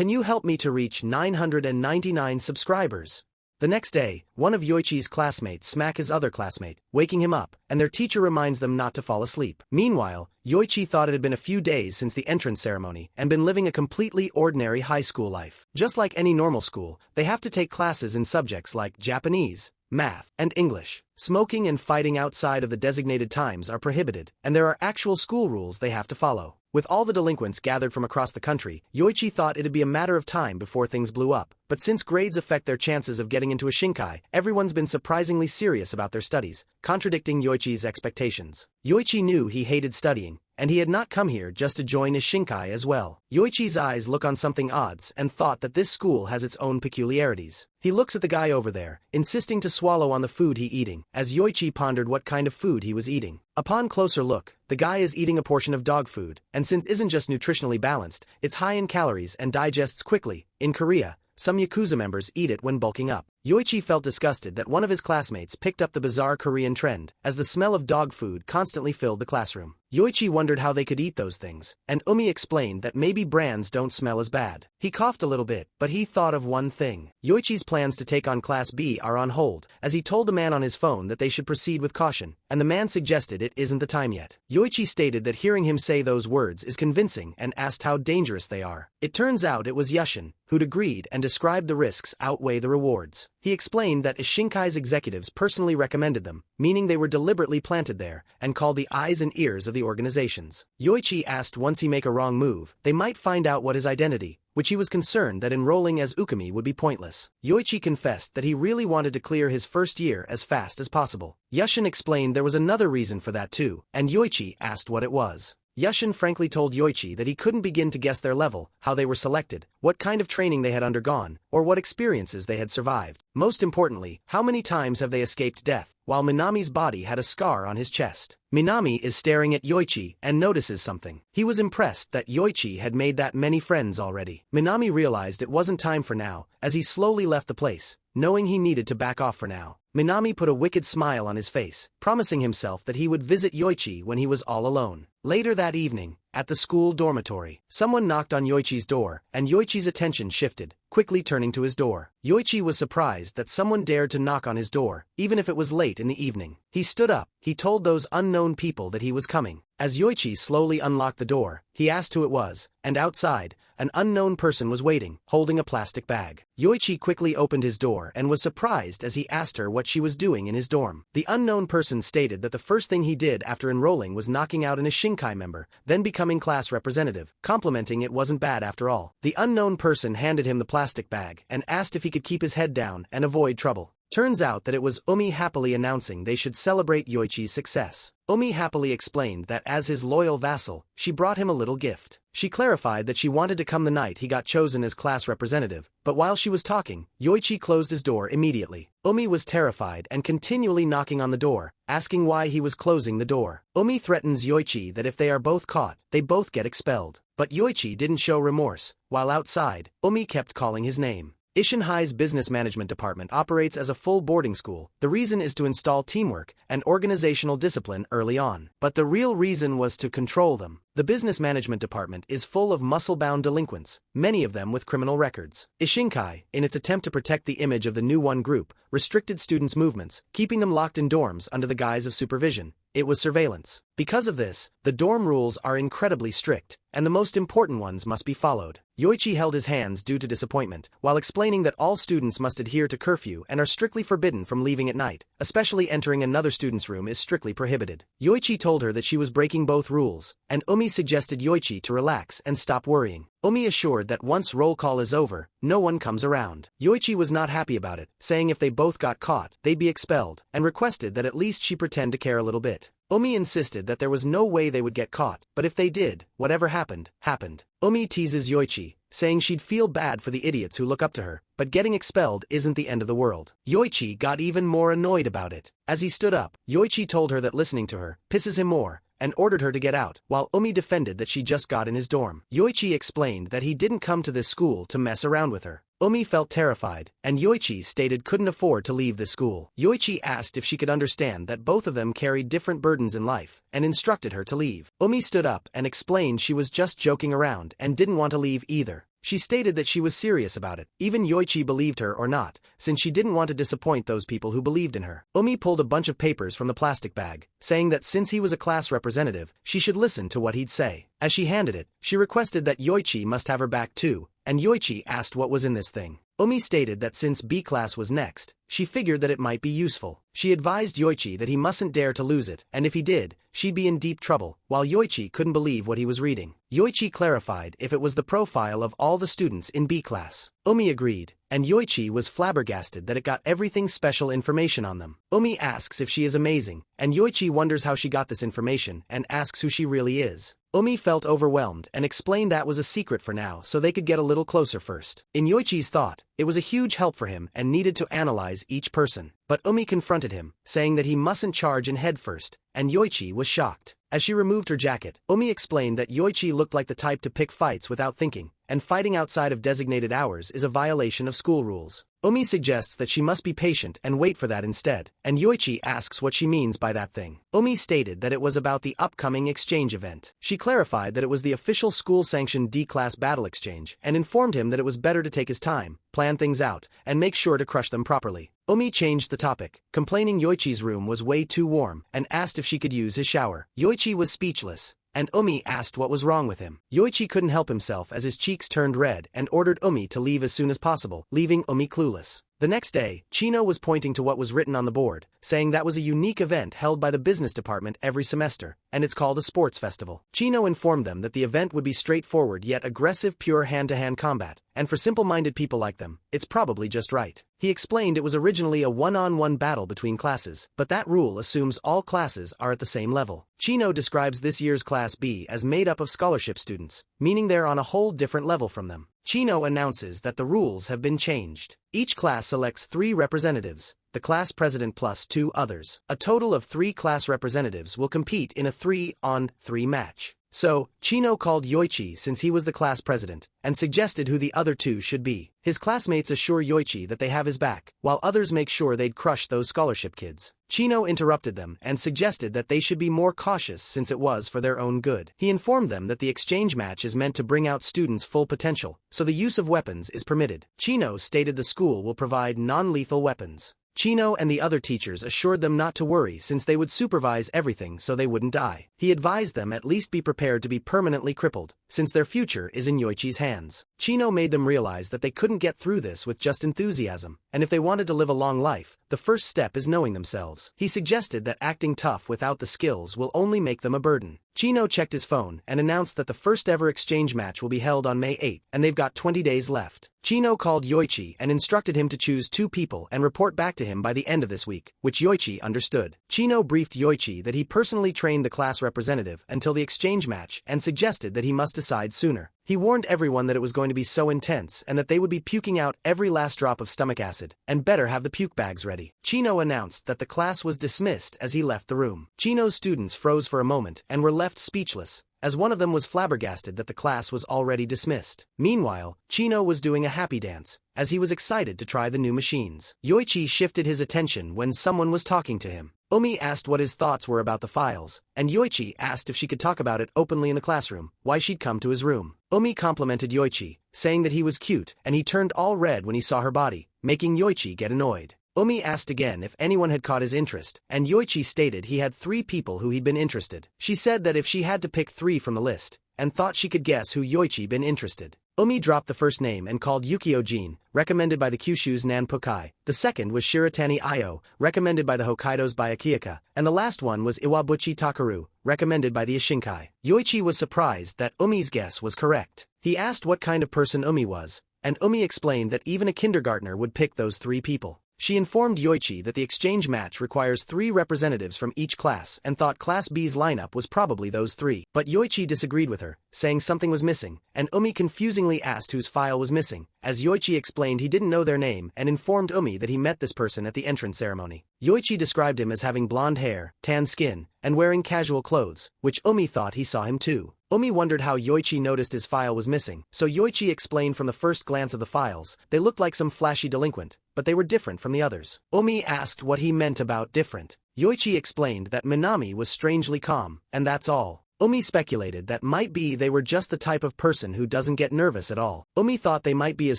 Can you help me to reach 999 subscribers? The next day, one of Yoichi's classmates smack his other classmate, waking him up, and their teacher reminds them not to fall asleep. Meanwhile, Yoichi thought it had been a few days since the entrance ceremony and been living a completely ordinary high school life. Just like any normal school, they have to take classes in subjects like Japanese, math, and English. Smoking and fighting outside of the designated times are prohibited, and there are actual school rules they have to follow. With all the delinquents gathered from across the country, Yoichi thought it'd be a matter of time before things blew up. But since grades affect their chances of getting into a Shinkai, everyone's been surprisingly serious about their studies, contradicting Yoichi's expectations. Yoichi knew he hated studying, and he had not come here just to join his Shinkai as well. Yoichi's eyes look on something odds and thought that this school has its own peculiarities. He looks at the guy over there, insisting to swallow on the food he eating, as Yoichi pondered what kind of food he was eating. Upon closer look, the guy is eating a portion of dog food, and since isn't just nutritionally balanced, it's high in calories and digests quickly. In Korea, some Yakuza members eat it when bulking up. Yoichi felt disgusted that one of his classmates picked up the bizarre Korean trend, as the smell of dog food constantly filled the classroom. Yoichi wondered how they could eat those things, and Umi explained that maybe brands don't smell as bad. He coughed a little bit, but he thought of one thing. Yoichi's plans to take on Class B are on hold, as he told the man on his phone that they should proceed with caution, and the man suggested it isn't the time yet. Yoichi stated that hearing him say those words is convincing and asked how dangerous they are. It turns out it was Yushin, who'd agreed and described the risks outweigh the rewards. He explained that Ishinkai's executives personally recommended them, meaning they were deliberately planted there, and called the eyes and ears of the organizations. Yoichi asked once he make a wrong move, they might find out what his identity, which he was concerned that enrolling as Ukami would be pointless. Yoichi confessed that he really wanted to clear his first year as fast as possible. Yushin explained there was another reason for that too, and Yoichi asked what it was. Yushin frankly told Yoichi that he couldn't begin to guess their level, how they were selected, what kind of training they had undergone, or what experiences they had survived. Most importantly, how many times have they escaped death, while Minami's body had a scar on his chest. Minami is staring at Yoichi and notices something. He was impressed that Yoichi had made that many friends already. Minami realized it wasn't time for now, as he slowly left the place, knowing he needed to back off for now. Minami put a wicked smile on his face, promising himself that he would visit Yoichi when he was all alone. Later that evening, at the school dormitory, someone knocked on Yoichi's door, and Yoichi's attention shifted, quickly turning to his door. Yoichi was surprised that someone dared to knock on his door, even if it was late in the evening. He stood up, he told those unknown people that he was coming. As Yoichi slowly unlocked the door, he asked who it was, and outside, an unknown person was waiting, holding a plastic bag. Yoichi quickly opened his door and was surprised as he asked her what she was doing in his dorm. The unknown person stated that the first thing he did after enrolling was knocking out an Ishinkai member, then becoming class representative, complimenting it wasn't bad after all. The unknown person handed him the plastic bag and asked if he could keep his head down and avoid trouble. Turns out that it was Umi happily announcing they should celebrate Yoichi's success. Umi happily explained that as his loyal vassal, she brought him a little gift. She clarified that she wanted to come the night he got chosen as class representative, but while she was talking, Yoichi closed his door immediately. Umi was terrified and continually knocking on the door, asking why he was closing the door. Umi threatens Yoichi that if they are both caught, they both get expelled. But Yoichi didn't show remorse. While outside, Umi kept calling his name. Ishinhai's business management department operates as a full boarding school. The reason is to install teamwork and organizational discipline early on. But the real reason was to control them. The business management department is full of muscle-bound delinquents, many of them with criminal records. Ishinkai, in its attempt to protect the image of the new one group, restricted students' movements, keeping them locked in dorms under the guise of supervision. It was surveillance. Because of this, the dorm rules are incredibly strict, and the most important ones must be followed. Yoichi held his hands due to disappointment, while explaining that all students must adhere to curfew and are strictly forbidden from leaving at night, especially entering another student's room is strictly prohibited. Yoichi told her that she was breaking both rules, and Umi suggested Yoichi to relax and stop worrying. Umi assured that once roll call is over, no one comes around. Yoichi was not happy about it, saying if they both got caught, they'd be expelled, and requested that at least she pretend to care a little bit. Umi insisted that there was no way they would get caught, but if they did, whatever happened, happened. Umi teases Yoichi, saying she'd feel bad for the idiots who look up to her, but getting expelled isn't the end of the world. Yoichi got even more annoyed about it. As he stood up, Yoichi told her that listening to her pisses him more, and ordered her to get out, while Umi defended that she just got in his dorm. Yoichi explained that he didn't come to this school to mess around with her. Umi felt terrified, and Yoichi stated couldn't afford to leave this school. Yoichi asked if she could understand that both of them carried different burdens in life, and instructed her to leave. Umi stood up and explained she was just joking around and didn't want to leave either. She stated that she was serious about it, even Yoichi believed her or not, since she didn't want to disappoint those people who believed in her. Umi pulled a bunch of papers from the plastic bag, saying that since he was a class representative, she should listen to what he'd say. As she handed it, she requested that Yoichi must have her back too, and Yoichi asked what was in this thing. Umi stated that since B class was next, she figured that it might be useful. She advised Yoichi that he mustn't dare to lose it, and if he did, she'd be in deep trouble, while Yoichi couldn't believe what he was reading. Yoichi clarified if it was the profile of all the students in B class. Umi agreed, and Yoichi was flabbergasted that it got everything special information on them. Umi asks if she is amazing, and Yoichi wonders how she got this information and asks who she really is. Umi felt overwhelmed and explained that was a secret for now so they could get a little closer first. In Yoichi's thought, it was a huge help for him and needed to analyze each person. But Umi confronted him, saying that he mustn't charge in head first, and Yoichi was shocked. As she removed her jacket, Umi explained that Yoichi looked like the type to pick fights without thinking, and fighting outside of designated hours is a violation of school rules. Umi suggests that she must be patient and wait for that instead, and Yoichi asks what she means by that thing. Umi stated that it was about the upcoming exchange event. She clarified that it was the official school-sanctioned D-class battle exchange, and informed him that it was better to take his time, plan things out, and make sure to crush them properly. Umi changed the topic, complaining Yoichi's room was way too warm, and asked if she could use his shower. Yoichi was speechless, and Umi asked what was wrong with him. Yoichi couldn't help himself as his cheeks turned red and ordered Umi to leave as soon as possible, leaving Umi clueless. The next day, Chino was pointing to what was written on the board, saying that was a unique event held by the business department every semester, and it's called a sports festival. Chino informed them that the event would be straightforward yet aggressive pure hand-to-hand combat, and for simple-minded people like them, it's probably just right. He explained it was originally a one-on-one battle between classes, but that rule assumes all classes are at the same level. Chino describes this year's Class B as made up of scholarship students, meaning they're on a whole different level from them. Chino announces that the rules have been changed. Each class selects 3 representatives, the class president plus 2 others. A total of 3 class representatives will compete in a 3-on-3 match. So, Chino called Yoichi since he was the class president, and suggested who the other 2 should be. His classmates assure Yoichi that they have his back, while others make sure they'd crush those scholarship kids. Chino interrupted them and suggested that they should be more cautious since it was for their own good. He informed them that the exchange match is meant to bring out students' full potential, so the use of weapons is permitted. Chino stated the school will provide non-lethal weapons. Chino and the other teachers assured them not to worry since they would supervise everything so they wouldn't die. He advised them at least be prepared to be permanently crippled, since their future is in Yoichi's hands. Chino made them realize that they couldn't get through this with just enthusiasm, and if they wanted to live a long life, the first step is knowing themselves. He suggested that acting tough without the skills will only make them a burden. Chino checked his phone and announced that the first ever exchange match will be held on May 8th, and they've got 20 days left. Chino called Yoichi and instructed him to choose 2 people and report back to him by the end of this week, which Yoichi understood. Chino briefed Yoichi that he personally trained the class representative until the exchange match and suggested that he must decide sooner. He warned everyone that it was going to be so intense and that they would be puking out every last drop of stomach acid, and better have the puke bags ready. Chino announced that the class was dismissed as he left the room. Chino's students froze for a moment and were left speechless, as one of them was flabbergasted that the class was already dismissed. Meanwhile, Chino was doing a happy dance, as he was excited to try the new machines. Yoichi shifted his attention when someone was talking to him. Umi asked what his thoughts were about the files, and Yoichi asked if she could talk about it openly in the classroom, why she'd come to his room. Umi complimented Yoichi, saying that he was cute, and he turned all red when he saw her body, making Yoichi get annoyed. Umi asked again if anyone had caught his interest, and Yoichi stated he had 3 people who he'd been interested. She said that if she had to pick 3 from the list, and thought she could guess who Yoichi been interested. Umi dropped the first name and called Yukio Jin, recommended by the Kyushu's Nan Pokai. The second was Shiratani Ayo, recommended by the Hokkaido's Byakuya, and the last one was Iwabuchi Takaru, recommended by the Ishinkai. Yoichi was surprised that Umi's guess was correct. He asked what kind of person Umi was, and Umi explained that even a kindergartner would pick those 3 people. She informed Yoichi that the exchange match requires 3 representatives from each class and thought Class B's lineup was probably those 3. But Yoichi disagreed with her, saying something was missing, and Umi confusingly asked whose file was missing, as Yoichi explained he didn't know their name and informed Umi that he met this person at the entrance ceremony. Yoichi described him as having blonde hair, tan skin, and wearing casual clothes, which Umi thought he saw him too. Umi wondered how Yoichi noticed his file was missing, so Yoichi explained from the first glance of the files, they looked like some flashy delinquent, but they were different from the others. Umi asked what he meant about different. Yoichi explained that Minami was strangely calm, and that's all. Umi speculated that might be they were just the type of person who doesn't get nervous at all. Umi thought they might be as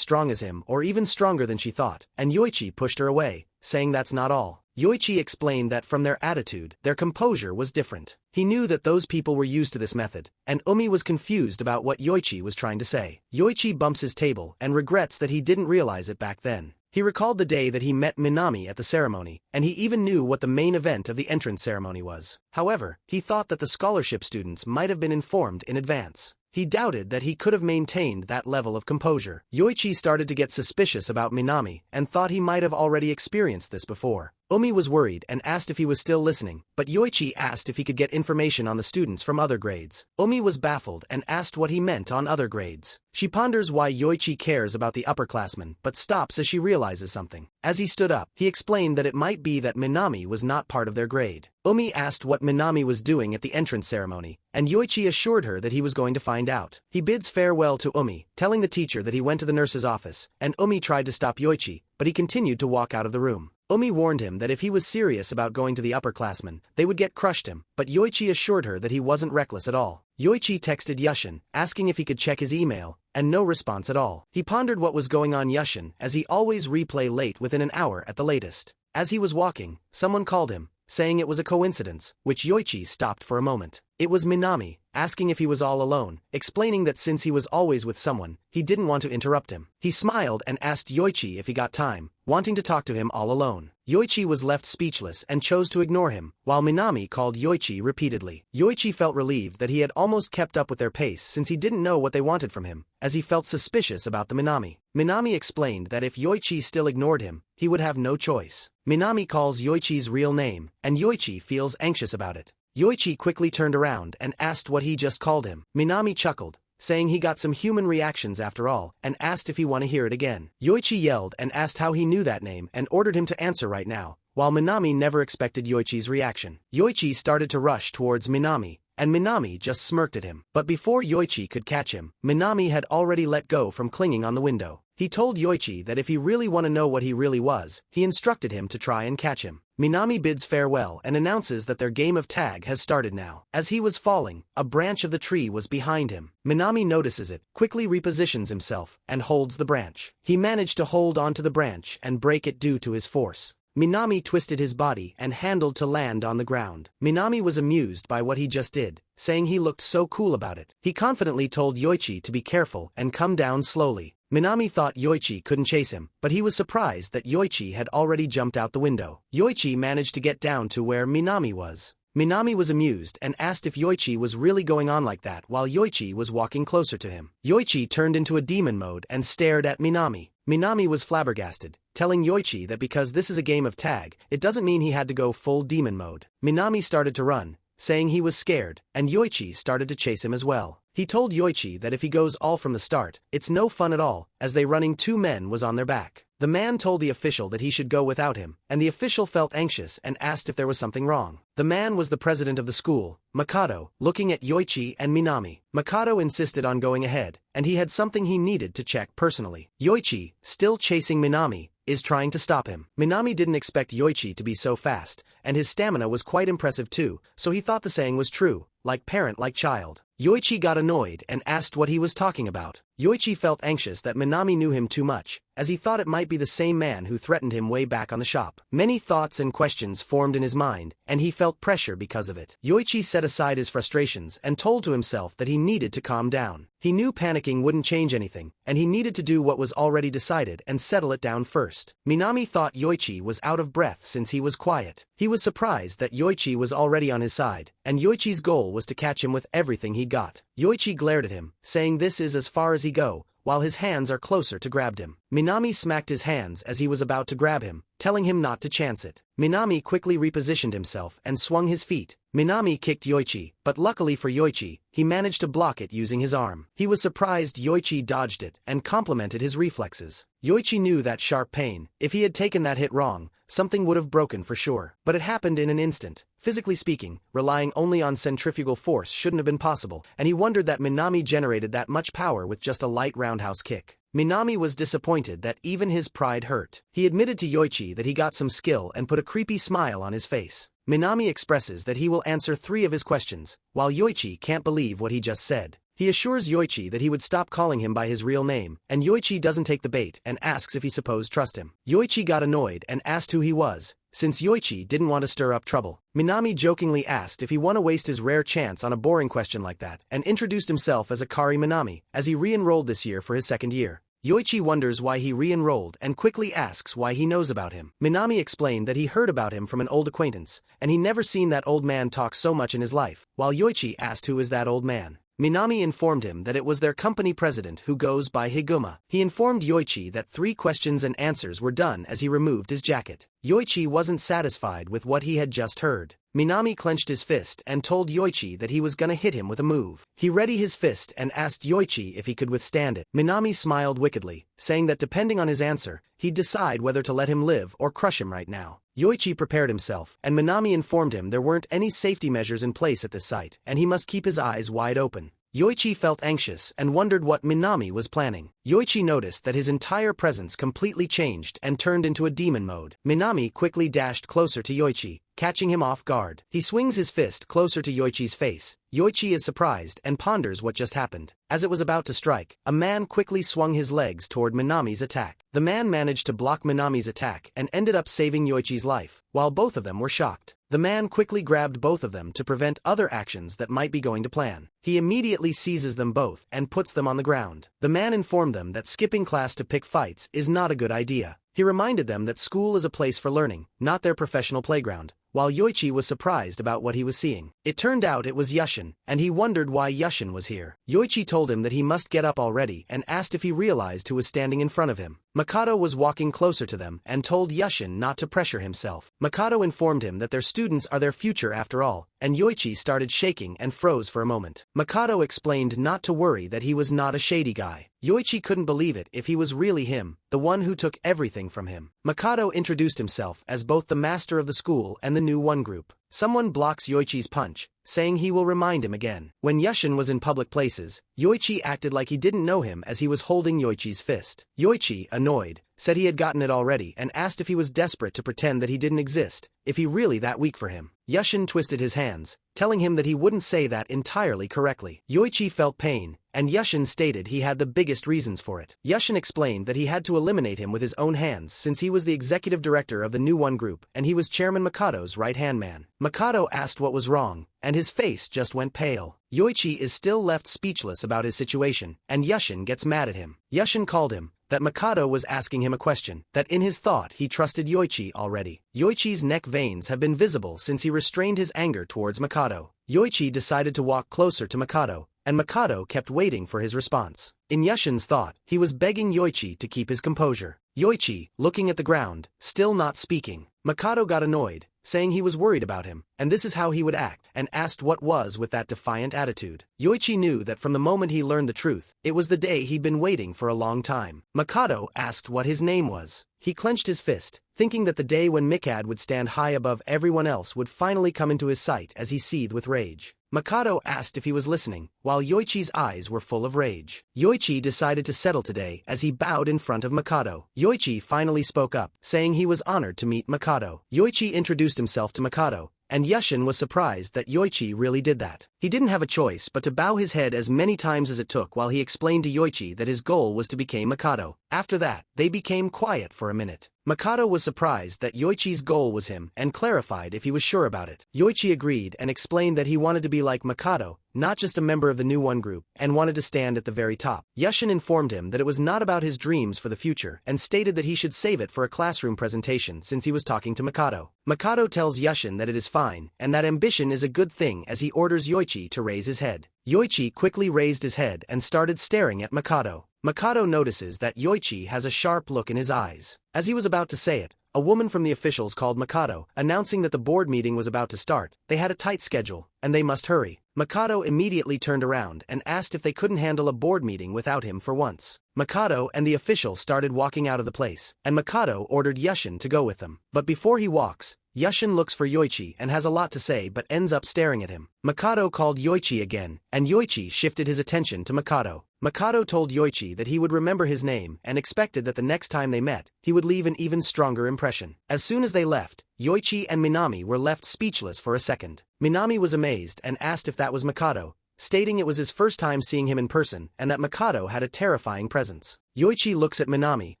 strong as him or even stronger than she thought, and Yoichi pushed her away, saying that's not all. Yoichi explained that from their attitude, their composure was different. He knew that those people were used to this method, and Umi was confused about what Yoichi was trying to say. Yoichi bumps his table and regrets that he didn't realize it back then. He recalled the day that he met Minami at the ceremony, and he even knew what the main event of the entrance ceremony was. However, he thought that the scholarship students might have been informed in advance. He doubted that he could have maintained that level of composure. Yoichi started to get suspicious about Minami and thought he might have already experienced this before. Umi was worried and asked if he was still listening, but Yoichi asked if he could get information on the students from other grades. Umi was baffled and asked what he meant on other grades. She ponders why Yoichi cares about the upperclassmen but stops as she realizes something. As he stood up, he explained that it might be that Minami was not part of their grade. Umi asked what Minami was doing at the entrance ceremony, and Yoichi assured her that he was going to find out. He bids farewell to Umi, telling the teacher that he went to the nurse's office, and Umi tried to stop Yoichi, but he continued to walk out of the room. Umi warned him that if he was serious about going to the upperclassmen, they would crushed him, but Yoichi assured her that he wasn't reckless at all. Yoichi texted Yushin, asking if he could check his email, and no response at all. He pondered what was going on Yushin, as he always replay late within an hour at the latest. As he was walking, someone called him, saying it was a coincidence, which Yoichi stopped for a moment. It was Minami, asking if he was all alone, explaining that since he was always with someone, he didn't want to interrupt him. He smiled and asked Yoichi if he got time, wanting to talk to him all alone. Yoichi was left speechless and chose to ignore him, while Minami called Yoichi repeatedly. Yoichi felt relieved that he had almost kept up with their pace since he didn't know what they wanted from him, as he felt suspicious about the Minami. Minami explained that if Yoichi still ignored him, he would have no choice. Minami calls Yoichi's real name, and Yoichi feels anxious about it. Yoichi quickly turned around and asked what he just called him. Minami chuckled, saying he got some human reactions after all, and asked if he want to hear it again. Yoichi yelled and asked how he knew that name and ordered him to answer right now, while Minami never expected Yoichi's reaction. Yoichi started to rush towards Minami, and Minami just smirked at him. But before Yoichi could catch him, Minami had already let go from clinging on the window. He told Yoichi that if he really want to know what he really was, he instructed him to try and catch him. Minami bids farewell and announces that their game of tag has started now. As he was falling, a branch of the tree was behind him. Minami notices it, quickly repositions himself, and holds the branch. He managed to hold onto the branch and break it due to his force. Minami twisted his body and handled to land on the ground. Minami was amused by what he just did, saying he looked so cool about it. He confidently told Yoichi to be careful and come down slowly. Minami thought Yoichi couldn't chase him, but he was surprised that Yoichi had already jumped out the window. Yoichi managed to get down to where Minami was. Minami was amused and asked if Yoichi was really going on like that while Yoichi was walking closer to him. Yoichi turned into a demon mode and stared at Minami. Minami was flabbergasted, telling Yoichi that because this is a game of tag, it doesn't mean he had to go full demon mode. Minami started to run, saying he was scared, and Yoichi started to chase him as well. He told Yoichi that if he goes all from the start, it's no fun at all, as they running two men was on their back. The man told the official that he should go without him, and the official felt anxious and asked if there was something wrong. The man was the president of the school, Mikado, looking at Yoichi and Minami. Mikado insisted on going ahead, and he had something he needed to check personally. Yoichi, still chasing Minami, is trying to stop him. Minami didn't expect Yoichi to be so fast, and his stamina was quite impressive too, so he thought the saying was true, like parent like child. Yoichi got annoyed and asked what he was talking about. Yoichi felt anxious that Minami knew him too much, as he thought it might be the same man who threatened him way back on the shop. Many thoughts and questions formed in his mind, and he felt pressure because of it. Yoichi set aside his frustrations and told to himself that he needed to calm down. He knew panicking wouldn't change anything, and he needed to do what was already decided and settle it down first. Minami thought Yoichi was out of breath since he was quiet. He was surprised that Yoichi was already on his side, and Yoichi's goal was to catch him with everything he got. Yoichi glared at him, saying this is as far as he go, while his hands are closer to grab him. Minami smacked his hands as he was about to grab him, telling him not to chance it. Minami quickly repositioned himself and swung his feet. Minami kicked Yoichi, but luckily for Yoichi, he managed to block it using his arm. He was surprised Yoichi dodged it and complimented his reflexes. Yoichi knew that sharp pain. If he had taken that hit wrong, something would have broken for sure. But it happened in an instant. Physically speaking, relying only on centrifugal force shouldn't have been possible, and he wondered that Minami generated that much power with just a light roundhouse kick. Minami was disappointed that even his pride hurt. He admitted to Yoichi that he got some skill and put a creepy smile on his face. Minami expresses that he will answer 3 of his questions, while Yoichi can't believe what he just said. He assures Yoichi that he would stop calling him by his real name, and Yoichi doesn't take the bait and asks if he supposed trust him. Yoichi got annoyed and asked who he was, since Yoichi didn't want to stir up trouble. Minami jokingly asked if he want to waste his rare chance on a boring question like that, and introduced himself as Akari Minami, as he re-enrolled this year for his 2nd year. Yoichi wonders why he re-enrolled and quickly asks why he knows about him. Minami explained that he heard about him from an old acquaintance, and he never seen that old man talk so much in his life. While Yoichi asked who is that old man, Minami informed him that it was their company president who goes by Higuma. He informed Yoichi that 3 questions and answers were done as he removed his jacket. Yoichi wasn't satisfied with what he had just heard. Minami clenched his fist and told Yoichi that he was gonna hit him with a move. He readied his fist and asked Yoichi if he could withstand it. Minami smiled wickedly, saying that depending on his answer, he'd decide whether to let him live or crush him right now. Yoichi prepared himself, and Minami informed him there weren't any safety measures in place at this site, and he must keep his eyes wide open. Yoichi felt anxious and wondered what Minami was planning. Yoichi noticed that his entire presence completely changed and turned into a demon mode. Minami quickly dashed closer to Yoichi, catching him off guard. He swings his fist closer to Yoichi's face. Yoichi is surprised and ponders what just happened. As it was about to strike, a man quickly swung his legs toward Minami's attack. The man managed to block Minami's attack and ended up saving Yoichi's life, while both of them were shocked. The man quickly grabbed both of them to prevent other actions that might be going to plan. He immediately seizes them both and puts them on the ground. The man informed them that skipping class to pick fights is not a good idea. He reminded them that school is a place for learning, not their professional playground. While Yoichi was surprised about what he was seeing, it turned out it was Yushin, and he wondered why Yushin was here. Yoichi told him that he must get up already and asked if he realized who was standing in front of him. Mikado was walking closer to them and told Yushin not to pressure himself. Mikado informed him that their students are their future after all, and Yoichi started shaking and froze for a moment. Mikado explained not to worry, that he was not a shady guy. Yoichi couldn't believe it if he was really him, the one who took everything from him. Mikado introduced himself as both the master of the school and the new one group. Someone blocks Yoichi's punch, saying he will remind him again. When Yushin was in public places, Yoichi acted like he didn't know him as he was holding Yoichi's fist. Yoichi, annoyed, said he had gotten it already and asked if he was desperate to pretend that he didn't exist, if he really that weak for him. Yushin twisted his hands, telling him that he wouldn't say that entirely correctly. Yoichi felt pain, and Yushin stated he had the biggest reasons for it. Yushin explained that he had to eliminate him with his own hands since he was the executive director of the new one group and he was Chairman Mikado's right-hand man. Mikado asked what was wrong, and his face just went pale. Yoichi is still left speechless about his situation, and Yushin gets mad at him. Yushin called him that Mikado was asking him a question, that in his thought he trusted Yoichi already. Yoichi's neck veins have been visible since he restrained his anger towards Mikado. Yoichi decided to walk closer to Mikado, and Mikado kept waiting for his response. In Yushin's thought, he was begging Yoichi to keep his composure. Yoichi, looking at the ground, still not speaking. Mikado got annoyed, saying he was worried about him, and this is how he would act, and asked what was with that defiant attitude. Yoichi knew that from the moment he learned the truth, it was the day he'd been waiting for a long time. Mikado asked what his name was. He clenched his fist, thinking that the day when Mikado would stand high above everyone else would finally come into his sight as he seethed with rage. Mikado asked if he was listening, while Yoichi's eyes were full of rage. Yoichi decided to settle today as he bowed in front of Mikado. Yoichi finally spoke up, saying he was honored to meet Mikado. Yoichi introduced himself to Mikado, and Yushin was surprised that Yoichi really did that. He didn't have a choice but to bow his head as many times as it took while he explained to Yoichi that his goal was to become Mikado. After that, they became quiet for a minute. Mikado was surprised that Yoichi's goal was him and clarified if he was sure about it. Yoichi agreed and explained that he wanted to be like Mikado, not just a member of the new one group, and wanted to stand at the very top. Yushin informed him that it was not about his dreams for the future and stated that he should save it for a classroom presentation since he was talking to Mikado. Mikado tells Yushin that it is fine and that ambition is a good thing as he orders Yoichi to raise his head. Yoichi quickly raised his head and started staring at Mikado. Mikado notices that Yoichi has a sharp look in his eyes. As he was about to say it, a woman from the officials called Mikado, announcing that the board meeting was about to start. They had a tight schedule, and they must hurry. Mikado immediately turned around and asked if they couldn't handle a board meeting without him for once. Mikado and the official started walking out of the place, and Mikado ordered Yushin to go with them. But before he walks, Yushin looks for Yoichi and has a lot to say but ends up staring at him. Mikado called Yoichi again, and Yoichi shifted his attention to Mikado. Mikado told Yoichi that he would remember his name and expected that the next time they met, he would leave an even stronger impression. As soon as they left, Yoichi and Minami were left speechless for a second. Minami was amazed and asked if that was Mikado, stating it was his first time seeing him in person and that Mikado had a terrifying presence. Yoichi looks at Minami,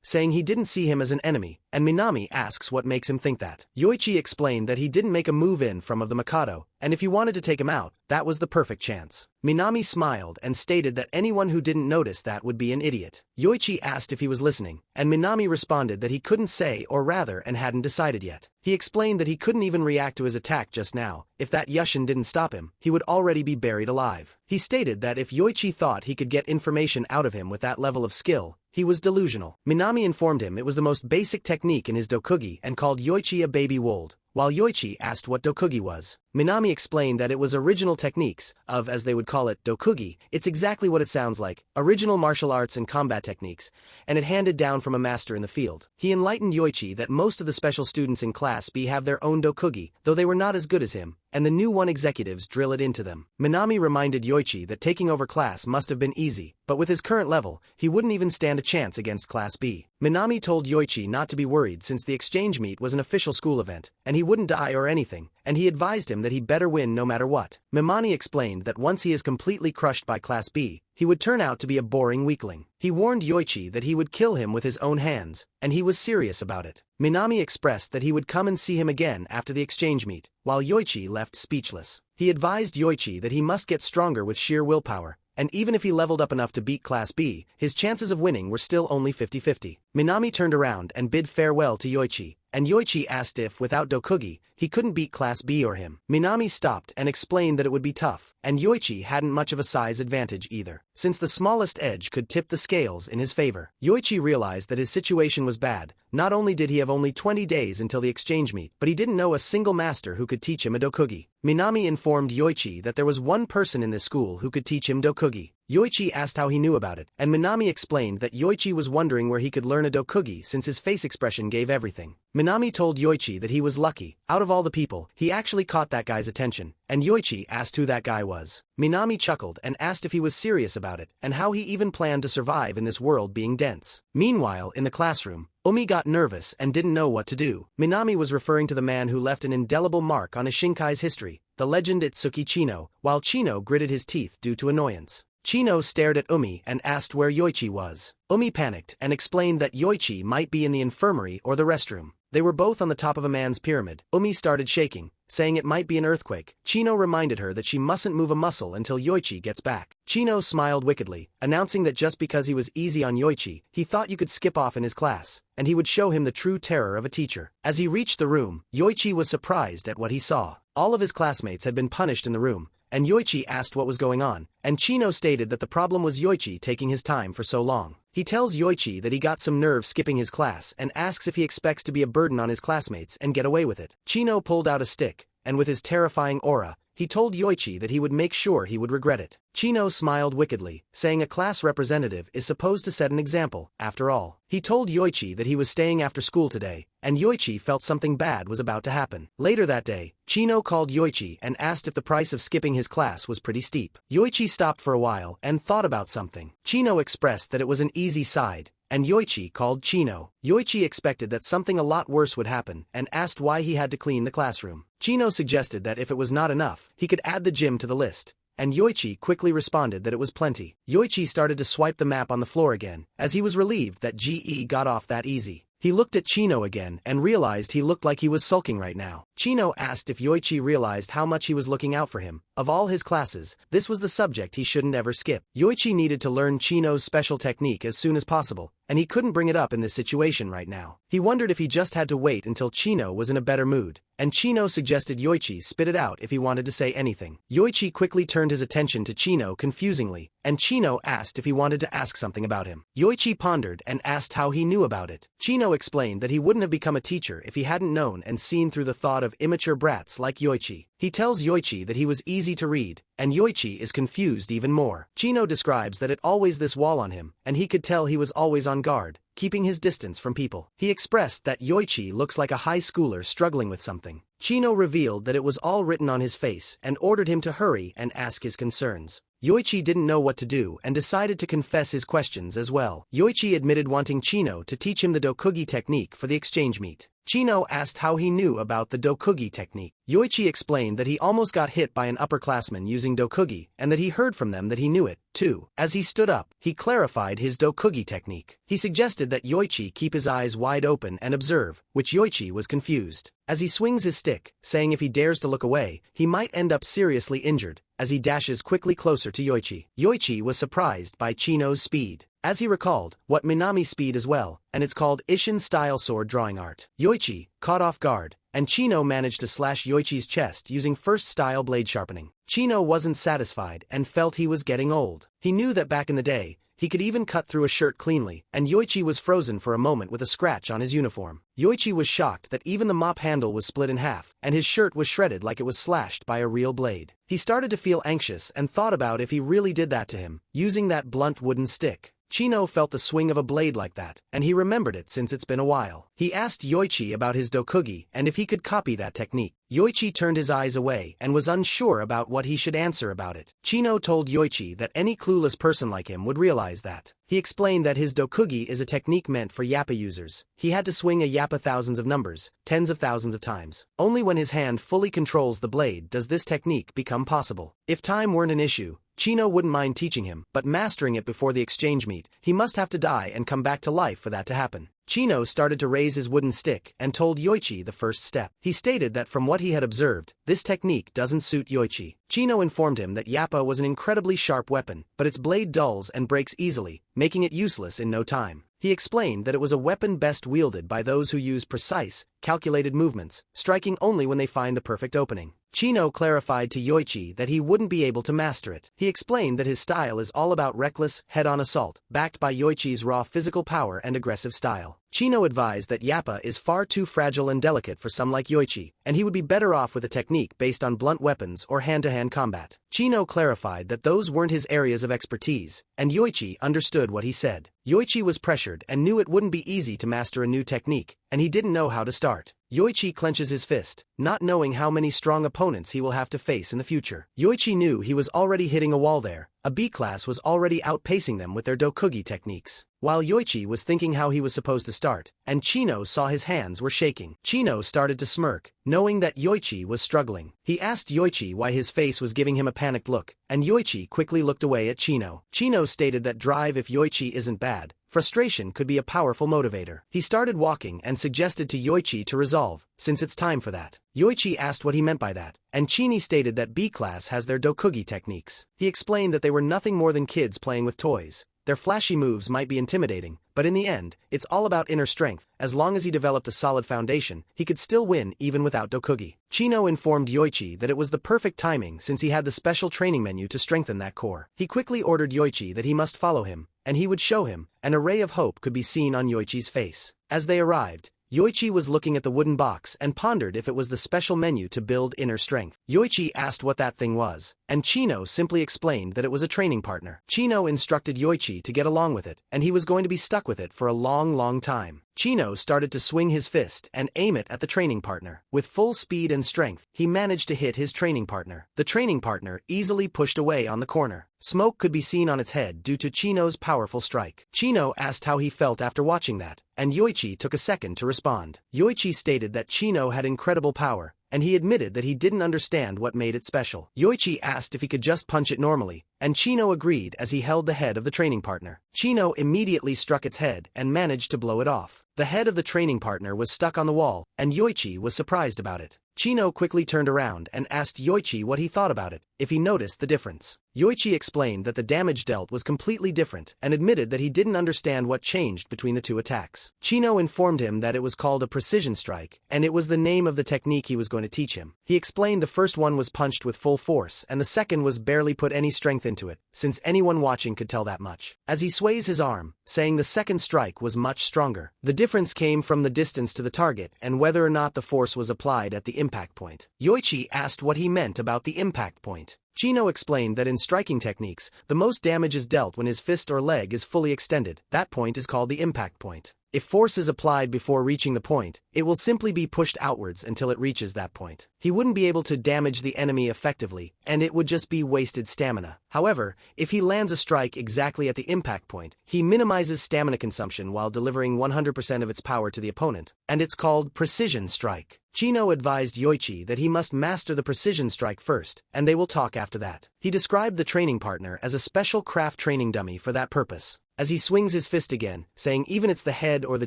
saying he didn't see him as an enemy, and Minami asks what makes him think that. Yoichi explained that he didn't make a move in front of the Mikado, and if he wanted to take him out, that was the perfect chance. Minami smiled and stated that anyone who didn't notice that would be an idiot. Yoichi asked if he was listening, and Minami responded that he couldn't say or rather and hadn't decided yet. He explained that he couldn't even react to his attack just now. If that Yushin didn't stop him, he would already be buried alive. He stated that if Yoichi thought he could get information out of him with that level of skill, he was delusional. Minami informed him it was the most basic technique in his dokugi and called Yoichi a baby wold. While Yoichi asked what dokugi was, Minami explained that it was original techniques of, as they would call it, dokugi. It's exactly what it sounds like, original martial arts and combat techniques, and it handed down from a master in the field. He enlightened Yoichi that most of the special students in Class B have their own dokugi, though they were not as good as him, and the new one executives drill it into them. Minami reminded Yoichi that taking over class must have been easy, but with his current level, he wouldn't even stand a chance against Class B. Minami told Yoichi not to be worried since the exchange meet was an official school event, and he wouldn't die or anything, and he advised him that he better win no matter what. Mimani explained that once he is completely crushed by Class B, he would turn out to be a boring weakling. He warned Yoichi that he would kill him with his own hands, and he was serious about it. Minami expressed that he would come and see him again after the exchange meet, while Yoichi left speechless. He advised Yoichi that he must get stronger with sheer willpower, and even if he leveled up enough to beat Class B, his chances of winning were still only 50-50. Minami turned around and bid farewell to Yoichi, and Yoichi asked if, without dokugi, he couldn't beat Class B or him. Minami stopped and explained that it would be tough, and Yoichi hadn't much of a size advantage either, since the smallest edge could tip the scales in his favor. Yoichi realized that his situation was bad. Not only did he have only 20 days until the exchange meet, but he didn't know a single master who could teach him a dokugi. Minami informed Yoichi that there was one person in this school who could teach him dokugi. Yoichi asked how he knew about it, and Minami explained that Yoichi was wondering where he could learn a dokugi since his face expression gave everything. Minami told Yoichi that he was lucky. Out of all the people, he actually caught that guy's attention, and Yoichi asked who that guy was. Minami chuckled and asked if he was serious about it, and how he even planned to survive in this world being dense. Meanwhile, in the classroom, Umi got nervous and didn't know what to do. Minami was referring to the man who left an indelible mark on a Shinkai's history, the legend Itsuki Chino, while Chino gritted his teeth due to annoyance. Chino stared at Umi and asked where Yoichi was. Umi panicked and explained that Yoichi might be in the infirmary or the restroom. They were both on the top of a man's pyramid. Umi started shaking, saying it might be an earthquake. Chino reminded her that she mustn't move a muscle until Yoichi gets back. Chino smiled wickedly, announcing that just because he was easy on Yoichi, he thought you could skip off in his class, and he would show him the true terror of a teacher. As he reached the room, Yoichi was surprised at what he saw. All of his classmates had been punished in the room, and Yoichi asked what was going on, and Chino stated that the problem was Yoichi taking his time for so long. He tells Yoichi that he got some nerve skipping his class and asks if he expects to be a burden on his classmates and get away with it. Chino pulled out a stick, and with his terrifying aura, he told Yoichi that he would make sure he would regret it. Chino smiled wickedly, saying a class representative is supposed to set an example, after all. He told Yoichi that he was staying after school today, and Yoichi felt something bad was about to happen. Later that day, Chino called Yoichi and asked if the price of skipping his class was pretty steep. Yoichi stopped for a while and thought about something. Chino expressed that it was an easy side, and Yoichi called Chino. Yoichi expected that something a lot worse would happen and asked why he had to clean the classroom. Chino suggested that if it was not enough, he could add the gym to the list, and Yoichi quickly responded that it was plenty. Yoichi started to swipe the map on the floor again, as he was relieved that GE got off that easy. He looked at Chino again and realized he looked like he was sulking right now. Chino asked if Yoichi realized how much he was looking out for him. Of all his classes, this was the subject he shouldn't ever skip. Yoichi needed to learn Chino's special technique as soon as possible, and he couldn't bring it up in this situation right now. He wondered if he just had to wait until Chino was in a better mood, and Chino suggested Yoichi spit it out if he wanted to say anything. Yoichi quickly turned his attention to Chino confusingly, and Chino asked if he wanted to ask something about him. Yoichi pondered and asked how he knew about it. Chino explained that he wouldn't have become a teacher if he hadn't known and seen through the thought of of immature brats like Yoichi. He tells Yoichi that he was easy to read, and Yoichi is confused even more. Chino describes that it always this wall on him, and he could tell he was always on guard, keeping his distance from people. He expressed that Yoichi looks like a high schooler struggling with something. Chino revealed that it was all written on his face and ordered him to hurry and ask his concerns. Yoichi didn't know what to do and decided to confess his questions as well. Yoichi admitted wanting Chino to teach him the dokugi technique for the exchange meet. Chino asked how he knew about the dokugi technique. Yoichi explained that he almost got hit by an upperclassman using dokugi and that he heard from them that he knew it, too. As he stood up, he clarified his dokugi technique. He suggested that Yoichi keep his eyes wide open and observe, which Yoichi was confused. As he swings his stick, saying if he dares to look away, he might end up seriously injured, as he dashes quickly closer to Yoichi. Yoichi was surprised by Chino's speed. As he recalled, what Minami speed as well, and it's called Ishin-style sword drawing art. Yoichi, caught off guard, and Chino managed to slash Yoichi's chest using first-style blade sharpening. Chino wasn't satisfied and felt he was getting old. He knew that back in the day, he could even cut through a shirt cleanly, and Yoichi was frozen for a moment with a scratch on his uniform. Yoichi was shocked that even the mop handle was split in half, and his shirt was shredded like it was slashed by a real blade. He started to feel anxious and thought about if he really did that to him, using that blunt wooden stick. Chino felt the swing of a blade like that, and he remembered it since it's been a while. He asked Yoichi about his dokugi and if he could copy that technique. Yoichi turned his eyes away and was unsure about what he should answer about it. Chino told Yoichi that any clueless person like him would realize that. He explained that his dokugi is a technique meant for yappa users. He had to swing a yappa thousands of numbers, tens of thousands of times. Only when his hand fully controls the blade does this technique become possible. If time weren't an issue, Chino wouldn't mind teaching him, but mastering it before the exchange meet, he must have to die and come back to life for that to happen. Chino started to raise his wooden stick and told Yoichi the first step. He stated that from what he had observed, this technique doesn't suit Yoichi. Chino informed him that yappa was an incredibly sharp weapon, but its blade dulls and breaks easily, making it useless in no time. He explained that it was a weapon best wielded by those who use precise, calculated movements, striking only when they find the perfect opening. Chino clarified to Yoichi that he wouldn't be able to master it. He explained that his style is all about reckless, head-on assault, backed by Yoichi's raw physical power and aggressive style. Chino advised that yappa is far too fragile and delicate for some like Yoichi, and he would be better off with a technique based on blunt weapons or hand-to-hand combat. Chino clarified that those weren't his areas of expertise, and Yoichi understood what he said. Yoichi was pressured and knew it wouldn't be easy to master a new technique, and he didn't know how to start. Yoichi clenches his fist, not knowing how many strong opponents he will have to face in the future. Yoichi knew he was already hitting a wall there. A B-class was already outpacing them with their dokugi techniques. While Yoichi was thinking how he was supposed to start, and Chino saw his hands were shaking. Chino started to smirk, knowing that Yoichi was struggling. He asked Yoichi why his face was giving him a panicked look, and Yoichi quickly looked away at Chino. Chino stated that drive if Yoichi isn't bad. Frustration could be a powerful motivator. He started walking and suggested to Yoichi to resolve, since it's time for that. Yoichi asked what he meant by that, and Chini stated that B-class has their dokugi techniques. He explained that they were nothing more than kids playing with toys. Their flashy moves might be intimidating, but in the end, it's all about inner strength. As long as he developed a solid foundation, he could still win even without dokugi. Chino informed Yoichi that it was the perfect timing since he had the special training menu to strengthen that core. He quickly ordered Yoichi that he must follow him, and he would show him. An array of hope could be seen on Yoichi's face. As they arrived, Yoichi was looking at the wooden box and pondered if it was the special menu to build inner strength. Yoichi asked what that thing was, and Chino simply explained that it was a training partner. Chino instructed Yoichi to get along with it, and he was going to be stuck with it for a long time. Chino started to swing his fist and aim it at the training partner. With full speed and strength, he managed to hit his training partner. The training partner easily pushed away on the corner. Smoke could be seen on its head due to Chino's powerful strike. Chino asked how he felt after watching that, and Yoichi took a second to respond. Yoichi stated that Chino had incredible power, and he admitted that he didn't understand what made it special. Yoichi asked if he could just punch it normally, and Chino agreed as he held the head of the training partner. Chino immediately struck its head and managed to blow it off. The head of the training partner was stuck on the wall, and Yoichi was surprised about it. Chino quickly turned around and asked Yoichi what he thought about it, if he noticed the difference. Yoichi explained that the damage dealt was completely different and admitted that he didn't understand what changed between the two attacks. Chino informed him that it was called a precision strike, and it was the name of the technique he was going to teach him. He explained the first one was punched with full force and the second was barely put any strength into it, since anyone watching could tell that much. As he sways his arm, saying the second strike was much stronger. The difference came from the distance to the target and whether or not the force was applied at the impact point. Yoichi asked what he meant about the impact point. Chino explained that in striking techniques, the most damage is dealt when his fist or leg is fully extended. That point is called the impact point. If force is applied before reaching the point, it will simply be pushed outwards until it reaches that point. He wouldn't be able to damage the enemy effectively, and it would just be wasted stamina. However, if he lands a strike exactly at the impact point, he minimizes stamina consumption while delivering 100% of its power to the opponent, and it's called precision strike. Chino advised Yoichi that he must master the precision strike first, and they will talk after that. He described the training partner as a special craft training dummy for that purpose. As he swings his fist again, saying even it's the head or the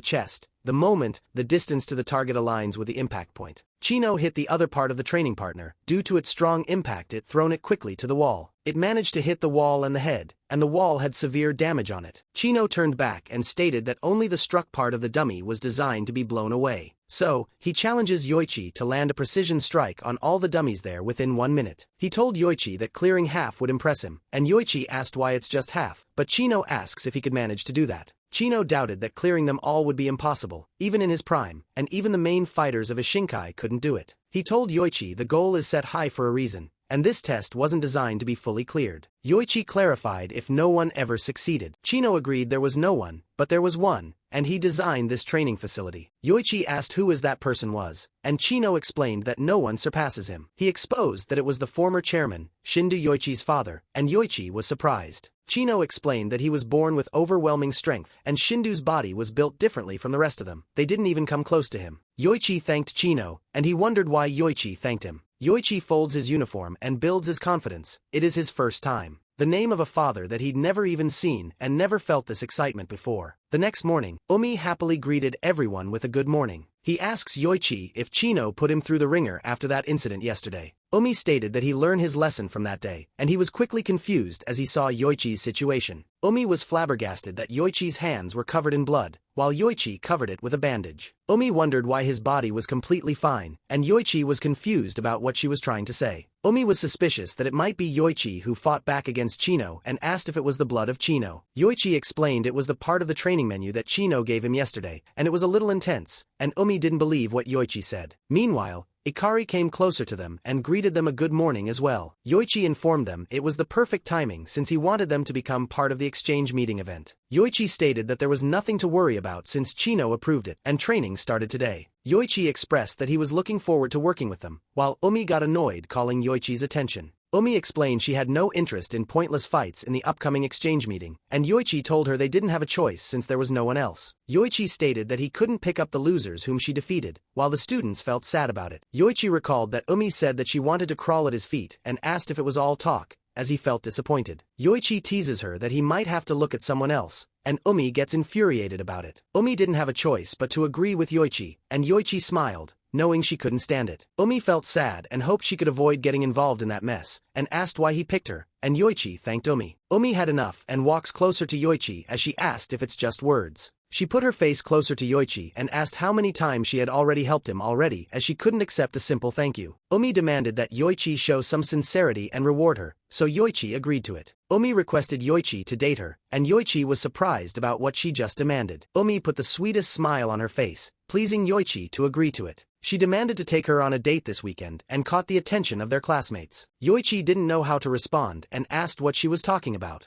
chest, the moment, the distance to the target aligns with the impact point. Chino hit the other part of the training partner. Due to its strong impact, it thrown it quickly to the wall. It managed to hit the wall and the head, and the wall had severe damage on it. Chino turned back and stated that only the struck part of the dummy was designed to be blown away. So, he challenges Yoichi to land a precision strike on all the dummies there within 1 minute. He told Yoichi that clearing half would impress him, and Yoichi asked why it's just half, but Chino asks if he could manage to do that. Chino doubted that clearing them all would be impossible, even in his prime, and even the main fighters of his Shinkai couldn't do it. He told Yoichi the goal is set high for a reason, and this test wasn't designed to be fully cleared. Yoichi clarified if no one ever succeeded. Chino agreed there was no one, but there was one, and he designed this training facility. Yoichi asked who that person was, and Chino explained that no one surpasses him. He exposed that it was the former chairman, Shindu Yoichi's father, and Yoichi was surprised. Chino explained that he was born with overwhelming strength, and Shindu's body was built differently from the rest of them. They didn't even come close to him. Yoichi thanked Chino, and he wondered why Yoichi thanked him. Yoichi folds his uniform and builds his confidence. It is his first time. The name of a father that he'd never even seen and never felt this excitement before. The next morning, Umi happily greeted everyone with a good morning. He asks Yoichi if Chino put him through the ringer after that incident yesterday. Umi stated that he learned his lesson from that day, and he was quickly confused as he saw Yoichi's situation. Umi was flabbergasted that Yoichi's hands were covered in blood, while Yoichi covered it with a bandage. Umi wondered why his body was completely fine, and Yoichi was confused about what she was trying to say. Umi was suspicious that it might be Yoichi who fought back against Chino and asked if it was the blood of Chino. Yoichi explained it was the part of the training menu that Chino gave him yesterday, and it was a little intense, and Umi didn't believe what Yoichi said. Meanwhile, Ikari came closer to them and greeted them a good morning as well. Yoichi informed them it was the perfect timing since he wanted them to become part of the exchange meeting event. Yoichi stated that there was nothing to worry about since Chino approved it, and training started today. Yoichi expressed that he was looking forward to working with them, while Umi got annoyed calling Yoichi's attention. Umi explained she had no interest in pointless fights in the upcoming exchange meeting, and Yoichi told her they didn't have a choice since there was no one else. Yoichi stated that he couldn't pick up the losers whom she defeated, while the students felt sad about it. Yoichi recalled that Umi said that she wanted to crawl at his feet and asked if it was all talk, as he felt disappointed. Yoichi teases her that he might have to look at someone else, and Umi gets infuriated about it. Umi didn't have a choice but to agree with Yoichi, and Yoichi smiled, knowing she couldn't stand it. Umi felt sad and hoped she could avoid getting involved in that mess, and asked why he picked her, and Yoichi thanked Umi. Umi had enough and walks closer to Yoichi as she asked if it's just words. She put her face closer to Yoichi and asked how many times she had already helped him already, as she couldn't accept a simple thank you. Umi demanded that Yoichi show some sincerity and reward her, so Yoichi agreed to it. Umi requested Yoichi to date her, and Yoichi was surprised about what she just demanded. Umi put the sweetest smile on her face, pleasing Yoichi to agree to it. She demanded to take her on a date this weekend and caught the attention of their classmates. Yoichi didn't know how to respond and asked what she was talking about.